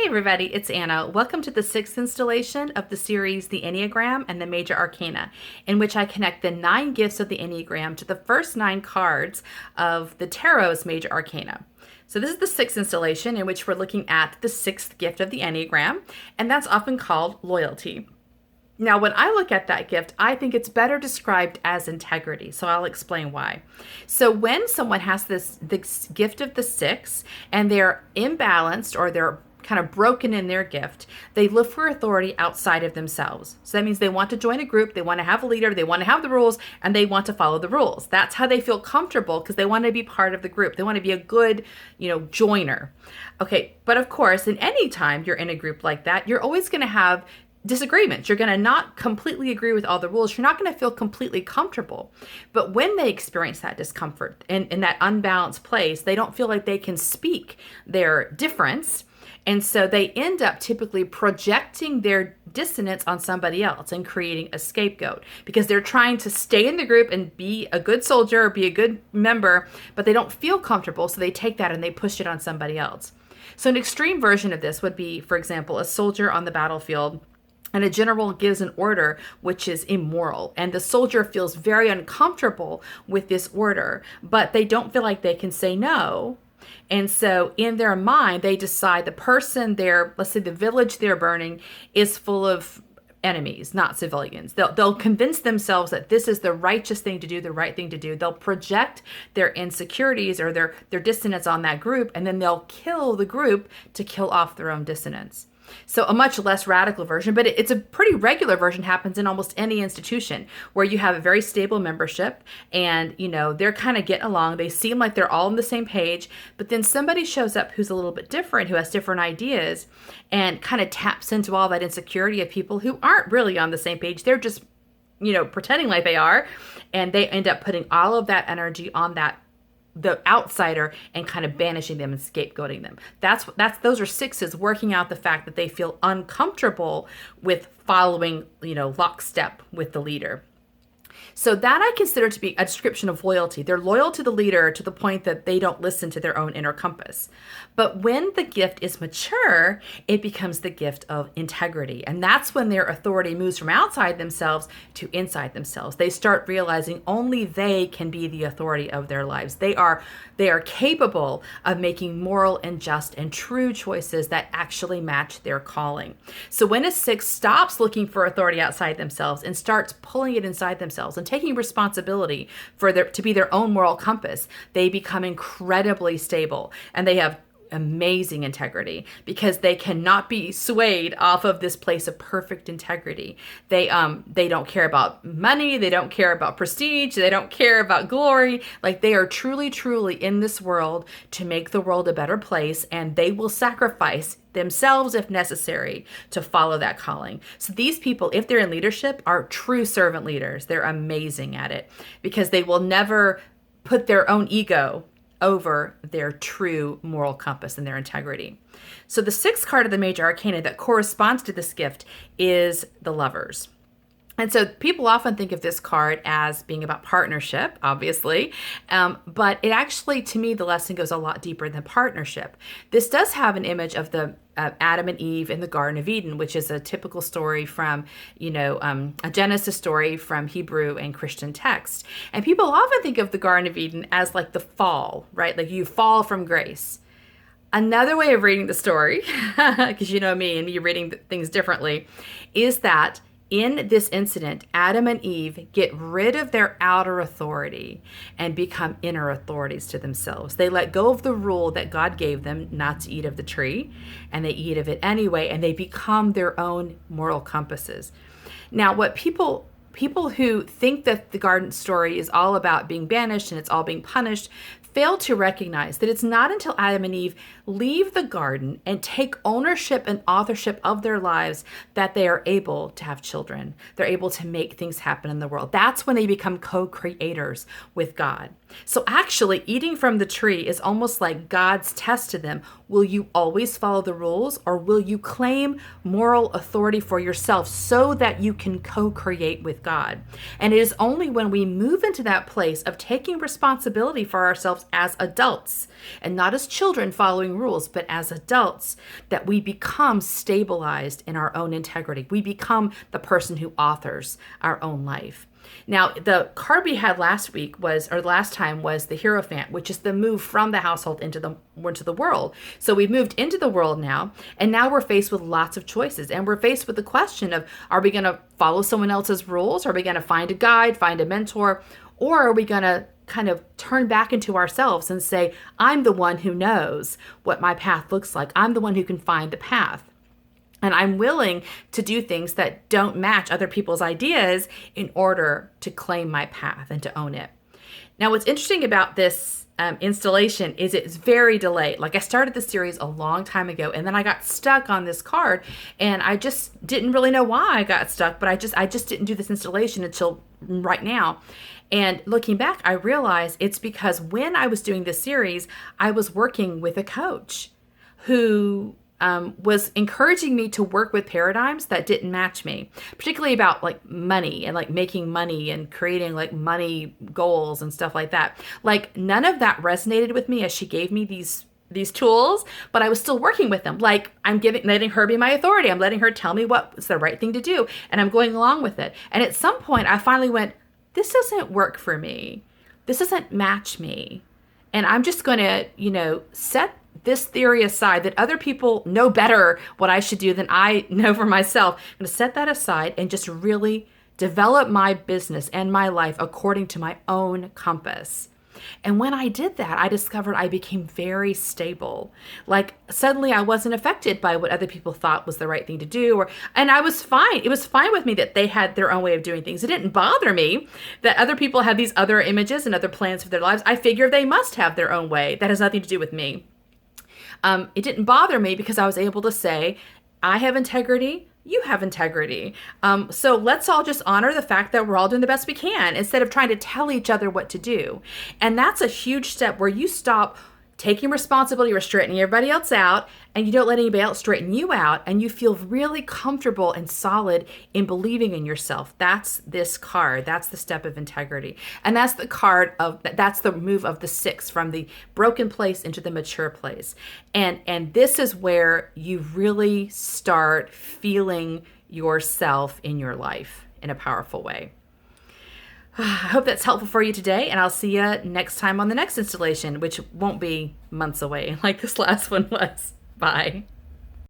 Hey everybody, it's Anna. Welcome to the sixth installation of the series The Enneagram and the Major Arcana, in which I connect the 9 gifts of the Enneagram to the first 9 cards of the Tarot's Major Arcana. So this is the sixth installation in which we're looking at the 6th gift of the Enneagram, and that's often called loyalty. Now, when I look at that gift, I think it's better described as integrity. So I'll explain why. So when someone has this gift of the 6 and they're imbalanced or they're kind of broken in their gift, they look for authority outside of themselves. So that means they want to join a group, they want to have a leader, they want to have the rules, and they want to follow the rules. That's how they feel comfortable because they want to be part of the group. They want to be a good, joiner. Okay, but of course, in any time you're in a group like that, you're always going to have disagreements. You're going to not completely agree with all the rules. You're not going to feel completely comfortable. But when they experience that discomfort in that unbalanced place, they don't feel like they can speak their difference. And so they end up typically projecting their dissonance on somebody else and creating a scapegoat because they're trying to stay in the group and be a good soldier or be a good member, but they don't feel comfortable. So they take that and they push it on somebody else. So an extreme version of this would be, for example, a soldier on the battlefield and a general gives an order which is immoral. And the soldier feels very uncomfortable with this order, but they don't feel like they can say no. And so in their mind, they decide the person there, let's say the village they're burning, is full of enemies, not civilians. They'll convince themselves that this is the righteous thing to do, the right thing to do. They'll project their insecurities or their dissonance on that group, and then they'll kill the group to kill off their own dissonance. So a much less radical version, but it's a pretty regular version, happens in almost any institution where you have a very stable membership and, they're kind of getting along. They seem like they're all on the same page, but then somebody shows up who's a little bit different, who has different ideas and kind of taps into all that insecurity of people who aren't really on the same page. They're just, pretending like they are, and they end up putting all of that energy on the outsider and kind of banishing them and scapegoating them. Those are 6s working out the fact that they feel uncomfortable with following, lockstep with the leader. So that I consider to be a description of loyalty. They're loyal to the leader to the point that they don't listen to their own inner compass. But when the gift is mature, it becomes the gift of integrity. And that's when their authority moves from outside themselves to inside themselves. They start realizing only they can be the authority of their lives. They are capable of making moral and just and true choices that actually match their calling. So when a 6 stops looking for authority outside themselves and starts pulling it inside themselves and taking responsibility to be their own moral compass, they become incredibly stable and they have amazing integrity because they cannot be swayed off of this place of perfect integrity. They don't care about money, they don't care about prestige, they don't care about glory. Like they are truly, truly in this world to make the world a better place, and they will sacrifice themselves if necessary to follow that calling. So these people, if they're in leadership, are true servant leaders. They're amazing at it because they will never put their own ego over their true moral compass and their integrity. So the 6th card of the Major Arcana that corresponds to this gift is the Lovers. And so people often think of this card as being about partnership, obviously, but it actually, to me, the lesson goes a lot deeper than partnership. This does have an image of the Adam and Eve in the Garden of Eden, which is a typical story from, a Genesis story from Hebrew and Christian text. And people often think of the Garden of Eden as like the fall, right? Like you fall from grace. Another way of reading the story, because you know me and me reading things differently, is that in this incident, Adam and Eve get rid of their outer authority and become inner authorities to themselves. They let go of the rule that God gave them not to eat of the tree, and they eat of it anyway, and they become their own moral compasses. Now, what people who think that the garden story is all about being banished and it's all being punished fail to recognize that it's not until Adam and Eve leave the garden and take ownership and authorship of their lives that they are able to have children. They're able to make things happen in the world. That's when they become co-creators with God. So actually, eating from the tree is almost like God's test to them. Will you always follow the rules, or will you claim moral authority for yourself so that you can co-create with God? And it is only when we move into that place of taking responsibility for ourselves as adults, and not as children following rules, but as adults, that we become stabilized in our own integrity. We become the person who authors our own life. Now, the card we had last time was the Hierophant, which is the move from the household into the world. So we've moved into the world now, and now we're faced with lots of choices. And we're faced with the question of, are we going to follow someone else's rules? Are we going to find a guide, find a mentor? Or are we going to kind of turn back into ourselves and say, I'm the one who knows what my path looks like. I'm the one who can find the path. And I'm willing to do things that don't match other people's ideas in order to claim my path and to own it. Now, what's interesting about this installation is it's very delayed. Like, I started the series a long time ago, and then I got stuck on this card, and I just didn't really know why I got stuck, but I just didn't do this installation until right now. And looking back, I realized it's because when I was doing this series, I was working with a coach who was encouraging me to work with paradigms that didn't match me, particularly about like money and like making money and creating like money goals and stuff like that. Like, none of that resonated with me as she gave me these tools, but I was still working with them. Like, letting her be my authority. I'm letting her tell me what's the right thing to do, and I'm going along with it. And at some point, I finally went, this doesn't work for me. This doesn't match me. And I'm just going to, set this theory aside that other people know better what I should do than I know for myself. I'm going to set that aside and just really develop my business and my life according to my own compass. And when I did that, I discovered I became very stable. Like, suddenly I wasn't affected by what other people thought was the right thing to do. And I was fine. It was fine with me that they had their own way of doing things. It didn't bother me that other people had these other images and other plans for their lives. I figured they must have their own way. That has nothing to do with me. It didn't bother me because I was able to say, I have integrity. You have integrity. So let's all just honor the fact that we're all doing the best we can instead of trying to tell each other what to do. And that's a huge step where you stop taking responsibility or straightening everybody else out, and you don't let anybody else straighten you out, and you feel really comfortable and solid in believing in yourself. That's this card. That's the step of integrity. And that's that's the move of the 6 from the broken place into the mature place. And this is where you really start feeling yourself in your life in a powerful way. I hope that's helpful for you today, and I'll see you next time on the next installation, which won't be months away like this last one was. Bye.